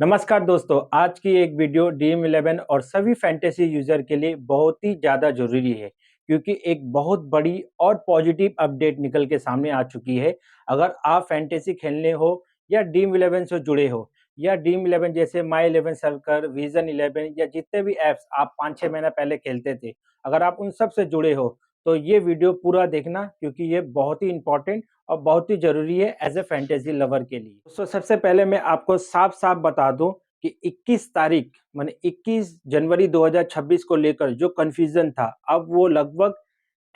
नमस्कार दोस्तों, आज की एक वीडियो ड्रीम 11 और सभी फैंटेसी यूज़र के लिए बहुत ही ज़्यादा ज़रूरी है, क्योंकि एक बहुत बड़ी और पॉजिटिव अपडेट निकल के सामने आ चुकी है। अगर आप फैंटेसी खेलने हो या ड्रीम 11 से जुड़े हो या ड्रीम 11 जैसे माई 11 सर्कल, विज़न 11 या जितने भी ऐप्स आप 5-6 महीना पहले खेलते थे, अगर आप उन सब से जुड़े हो, तो ये वीडियो पूरा देखना क्योंकि ये बहुत ही इम्पोर्टेंट और बहुत ही ज़रूरी है एज़ अ फैंटेसी लवर के लिए। तो सबसे पहले मैं आपको साफ-साफ बता दूँ कि 21 तारीख माने 21 जनवरी 2026 को लेकर जो कन्फ्यूज़न था, अब वो लगभग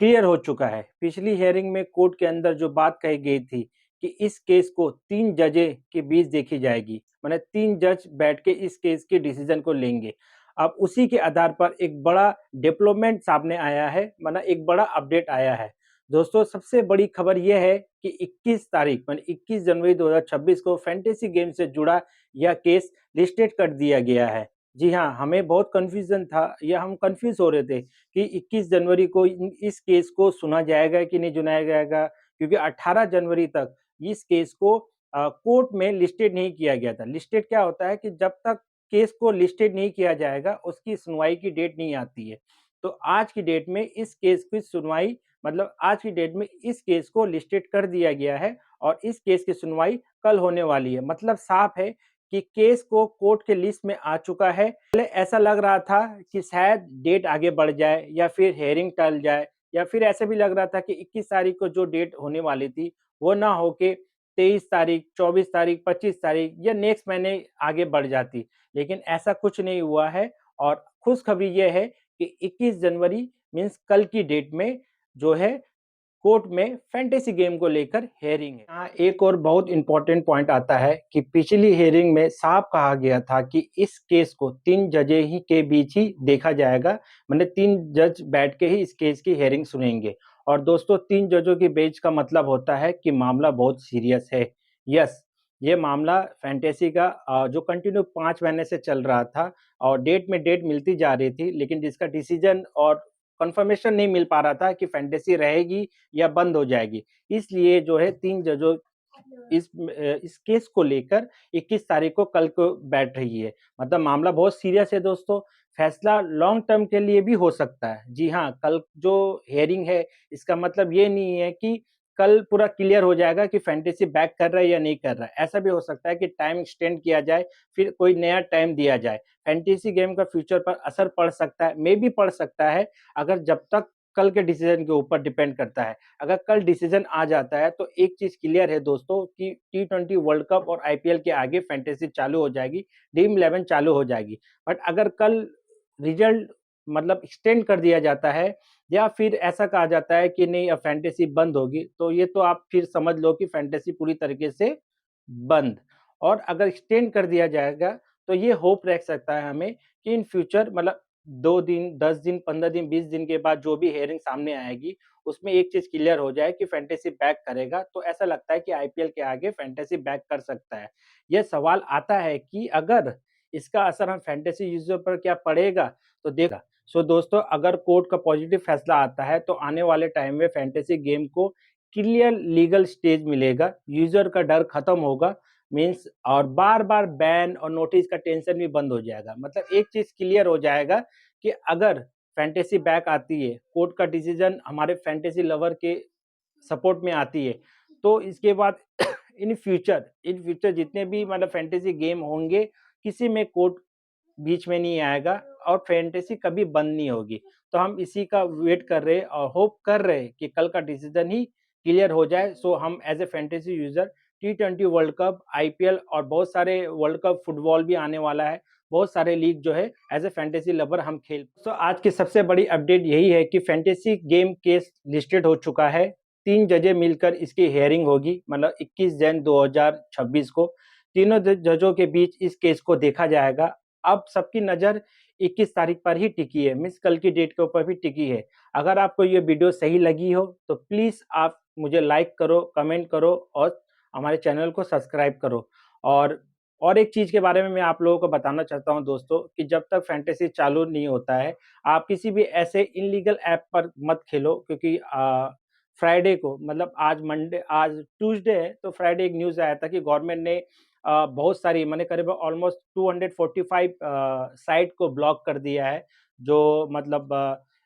क्लियर हो चुका है। पिछली हियरिंग में कोर्ट के अंदर जो बात कही गई थी कि इस केस को 3 जजें के बीच देखी जाएगी, माने 3 जज बैठ के इस केस के डिसीज़न को लेंगे। अब उसी के आधार पर एक बड़ा डेवलपमेंट सामने आया है, माना एक बड़ा अपडेट आया है। दोस्तों, सबसे बड़ी खबर ये है कि 21 तारीख माने 21 जनवरी 2026 को फैंटेसी गेम से जुड़ा यह केस लिस्टेड कर दिया गया है। जी हाँ, हमें बहुत कन्फ्यूज़न था या हम कन्फ्यूज़ हो रहे थे कि 21 जनवरी को इन इस केस को सुना जाएगा कि नहीं सुनाया जाएगा, क्योंकि 18 जनवरी तक इस केस को कोर्ट में लिस्टेड नहीं किया गया था। लिस्टेड क्या होता है कि जब तक केस को लिस्टेड नहीं किया जाएगा, उसकी सुनवाई की डेट नहीं आती है। तो आज की डेट में इस केस की सुनवाई मतलब आज की डेट में इस केस को लिस्टेड कर दिया गया है और इस केस की सुनवाई कल होने वाली है। मतलब साफ है कि केस को कोर्ट के लिस्ट में आ चुका है। पहले ऐसा लग रहा था कि शायद डेट आगे बढ़ जाए या फिर हियरिंग टल जाए या फिर ऐसे भी लग रहा था कि 21 तारीख को जो डेट होने वाली थी, वो ना होके 23 तारीख, 24 तारीख, 25 तारीख या नेक्स्ट महीने आगे बढ़ जाती। लेकिन ऐसा कुछ नहीं हुआ है और खुशखबरी ये है कि 21 जनवरी मीन्स कल की डेट में जो है कोर्ट में फैंटेसी गेम को लेकर हियरिंग है। यहाँ एक और बहुत इम्पोर्टेंट पॉइंट आता है कि पिछली हियरिंग में साफ कहा गया था कि इस केस को 3 जजें ही के बीच ही देखा जाएगा, मतलब 3 जज बैठ के ही इस केस की हियरिंग सुनेंगे। और दोस्तों, 3 जजों के बीच का मतलब होता है कि मामला बहुत सीरियस है। यस, ये मामला फैंटेसी का जो कंटिन्यू 5 महीने से चल रहा था और डेट में डेट मिलती जा रही थी, लेकिन जिसका डिसीजन और कन्फर्मेशन नहीं मिल पा रहा था कि फैंटेसी रहेगी या बंद हो जाएगी। इसलिए जो है 3 जजों इस केस को लेकर 21 तारीख को कल को बैठ रही है। मतलब मामला बहुत सीरियस है दोस्तों, फैसला लॉन्ग टर्म के लिए भी हो सकता है। जी हाँ, कल जो हियरिंग है इसका मतलब ये नहीं है कि कल पूरा क्लियर हो जाएगा कि फैंटेसी बैक कर रहा है या नहीं कर रहा है। ऐसा भी हो सकता है कि टाइम एक्सटेंड किया जाए, फिर कोई नया टाइम दिया जाए। फैंटेसी गेम का फ्यूचर पर असर पड़ सकता है, मे बी पड़ सकता है, अगर जब तक कल के डिसीजन के ऊपर डिपेंड करता है। अगर कल डिसीजन आ जाता है तो एक चीज़ क्लियर है दोस्तों कि टी20 वर्ल्ड कप और आईपीएल के आगे फैंटेसी चालू हो जाएगी, ड्रीम 11 चालू हो जाएगी। बट अगर कल रिजल्ट मतलब एक्सटेंड कर दिया जाता है या फिर ऐसा कहा जाता है कि नहीं अब फैंटेसी बंद होगी, तो ये तो आप फिर समझ लो कि फैंटेसी पूरी तरीके से बंद। और अगर एक्सटेंड कर दिया जाएगा तो ये होप रह सकता है हमें कि इन फ्यूचर मतलब 2 दिन, 10 दिन, 15 दिन, 20 दिन के बाद जो भी हियरिंग सामने आएगी, उसमें एक चीज़ क्लियर हो जाए कि फैंटेसी बैक करेगा, तो ऐसा लगता है कि आईपीएल के आगे फैंटेसी बैक कर सकता है। ये सवाल आता है कि अगर इसका असर हम फैंटेसी यूज़र पर क्या पड़ेगा? तो देखा सो दोस्तों, अगर कोर्ट का पॉजिटिव फैसला आता है, तो आने वाले टाइम में फैंटेसी गेम को क्लियर लीगल स्टेज मिलेगा, यूज़र का डर खत्म होगा मीन्स और बार-बार बैन और नोटिस का टेंशन भी बंद हो जाएगा। मतलब एक चीज़ क्लियर हो जाएगा कि अगर फैंटेसी बैक आती है, कोर्ट का डिसीज़न हमारे फैंटेसी लवर के सपोर्ट में आती है, तो इसके बाद इन फ्यूचर जितने भी मतलब फैंटेसी गेम होंगे, किसी में कोर्ट बीच में नहीं आएगा और फैंटेसी कभी बंद नहीं होगी। तो हम इसी का वेट कर रहे हैं और होप कर रहे हैं कि कल का डिसीजन ही क्लियर हो जाए। सो हम as a fantasy user T20 world cup, IPL और बहुत सारे वर्ल्ड कप फुटबॉल भी आने वाला है। बहुत सारे लीग जो है एज़ अ फैंटेसी लवर हम खेल तो आज की सबसे बड़ी अपडेट यही है कि फैंटेसी गेम केस लिस्टेड हो चुका है। 3 जजें मिलकर इसकी हियरिंग होगी मतलब 21 जन 2026 को। तीनों जजों के बीच इस केस को देखा जाएगा। अब सबकी नज़र 21 तारीख पर ही टिकी है, मीन्स कल की डेट के ऊपर भी टिकी है। अगर आपको ये वीडियो सही लगी हो, तो प्लीज़ आप मुझे लाइक करो, कमेंट करो और हमारे चैनल को सब्सक्राइब करो। और एक चीज़ के बारे में मैं आप लोगों को बताना चाहता हूँ दोस्तों कि जब तक फैंटेसी चालू नहीं होता है, आप किसी भी ऐसे इल्लीगल ऐप पर मत खेलो क्योंकि फ्राइडे को मतलब आज ट्यूसडे है, तो फ्राइडे एक न्यूज़ आया था कि गवर्नमेंट ने बहुत सारी मैंने करीब ऑलमोस्ट 245 साइट को ब्लॉक कर दिया है, जो मतलब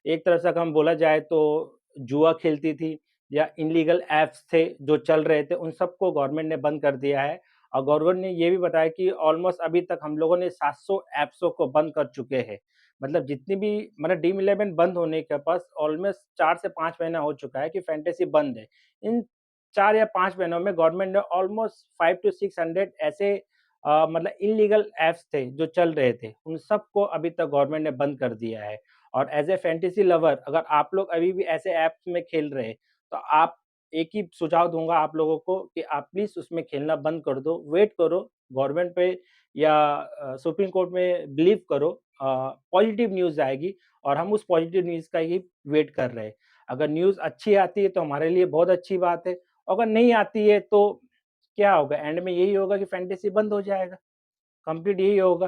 एक तरह से अगर हम बोला जाए तो जुआ खेलती थी या इल्लीगल ऐप्स थे जो चल रहे थे, उन सबको गवर्नमेंट ने बंद कर दिया है। और गवर्नमेंट ने ये भी बताया कि ऑलमोस्ट अभी तक हम लोगों ने 700 ऐप्सों को बंद कर चुके हैं। मतलब जितनी भी मतलब ड्रीम इलेवन बंद होने के पास ऑलमोस्ट 4 से 5 महीना हो चुका है कि फैंटेसी बंद है। इन 4 या 5 महीनों में गवर्नमेंट ने ऑलमोस्ट 5 टू 600 ऐसे मतलब इल्लीगल ऐप्स थे जो चल रहे थे, उन सबको अभी तक गवर्नमेंट ने बंद कर दिया है। और एज़ अ फैंटेसी लवर अगर आप लोग अभी भी ऐसे ऐप्स में खेल रहे हैं, तो आप एक ही सुझाव दूँगा आप लोगों को कि आप प्लीज़ उसमें खेलना बंद कर दो, वेट करो गवर्नमेंट पे या सुप्रीम कोर्ट में बिलीव करो, पॉजिटिव न्यूज़ आएगी और हम उस पॉजिटिव न्यूज़ का ही वेट कर रहे हैं। अगर न्यूज़ अच्छी आती है तो हमारे लिए बहुत अच्छी बात है, अगर नहीं आती है तो क्या होगा? एंड में यही होगा कि फैंटेसी बंद हो जाएगा। कंप्लीट यही होगा।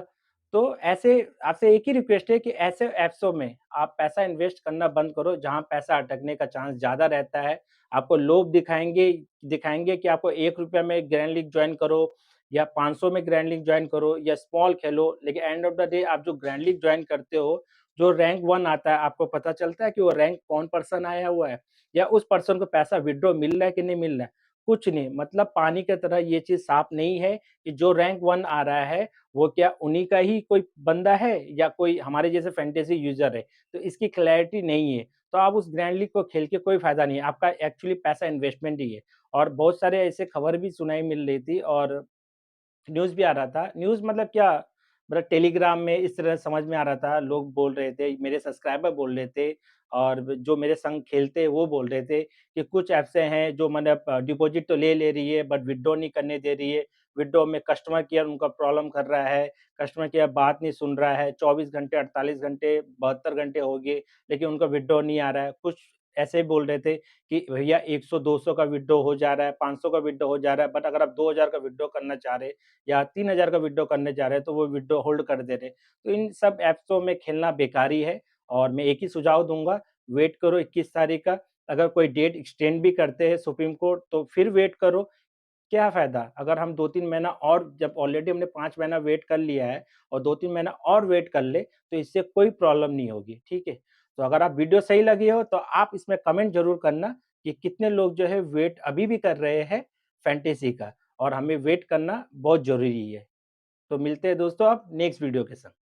तो ऐसे आपसे एक ही रिक्वेस्ट है कि ऐसे ऐप्सों में आप पैसा इन्वेस्ट करना बंद करो, जहाँ पैसा अटकने का चांस ज़्यादा रहता है। आपको लोभ दिखाएँगे दिखाएँगे कि आपको ₹1 में ग्रैंड लीग जॉइन करो या 500 में ग्रैंड लीग जॉइन करो या स्मॉल खेलो, लेकिन एंड ऑफ द डे आप जो ग्रैंड लीग जॉइन करते हो, जो रैंक 1 आता है, आपको पता चलता है कि वो रैंक कौन पर्सन आया हुआ है या उस पर्सन को पैसा विथड्रॉ मिल रहा है कि नहीं मिल रहा है? कुछ नहीं, मतलब पानी की तरह ये चीज़ साफ नहीं है कि जो रैंक 1 आ रहा है वो क्या उन्हीं का ही कोई बंदा है या कोई हमारे जैसे फैंटेसी यूज़र है, तो इसकी क्लैरिटी नहीं है। तो आप उस ग्रैंड लीग को खेल के कोई फ़ायदा नहीं है, आपका एक्चुअली पैसा इन्वेस्टमेंट ही है। और बहुत सारे ऐसे खबर भी सुनाई मिल रही थी और न्यूज़ भी आ रहा था। न्यूज़ मतलब क्या, मतलब टेलीग्राम में इस तरह समझ में आ रहा था, लोग बोल रहे थे, मेरे सब्सक्राइबर बोल रहे थे और जो मेरे संग खेलते हैं वो बोल रहे थे कि कुछ ऐप्सें हैं जो मतलब डिपॉज़िट तो ले रही है बट विथड्रॉ नहीं करने दे रही है। विथड्रॉ में कस्टमर केयर उनका प्रॉब्लम कर रहा है, कस्टमर केयर बात नहीं सुन रहा है, 24 घंटे, 48 घंटे, 72 घंटे हो गए, लेकिन उनका विथड्रॉ नहीं आ रहा है। कुछ ऐसे बोल रहे थे कि भैया 100-200 का विथड्रॉ हो जा रहा है, 500 का विथड्रॉ हो जा रहा है, बट अगर आप 2000 का विथड्रॉ करना चाह रहे हैं या 3000 का विथड्रॉ करने जा रहे हैं, तो वो विथड्रॉ होल्ड कर दे रहे हैं। तो इन सब ऐप्सों में खेलना बेकार ही है और मैं एक ही सुझाव दूँगा, वेट करो 21 तारीख का। अगर कोई डेट एक्सटेंड भी करते हैं सुप्रीम कोर्ट, तो फिर वेट करो, क्या फ़ायदा? अगर हम 2-3 महीना और जब ऑलरेडी हमने 5 महीना वेट कर लिया है और 2-3 महीना और वेट कर ले, तो इससे कोई प्रॉब्लम नहीं होगी, ठीक है? तो अगर आप वीडियो सही लगी हो, तो आप इसमें कमेंट ज़रूर करना कि कितने लोग जो है वेट अभी भी कर रहे हैं फैंटेसी का और हमें वेट करना बहुत ज़रूरी है। तो मिलते हैं दोस्तों अब नेक्स्ट वीडियो के साथ।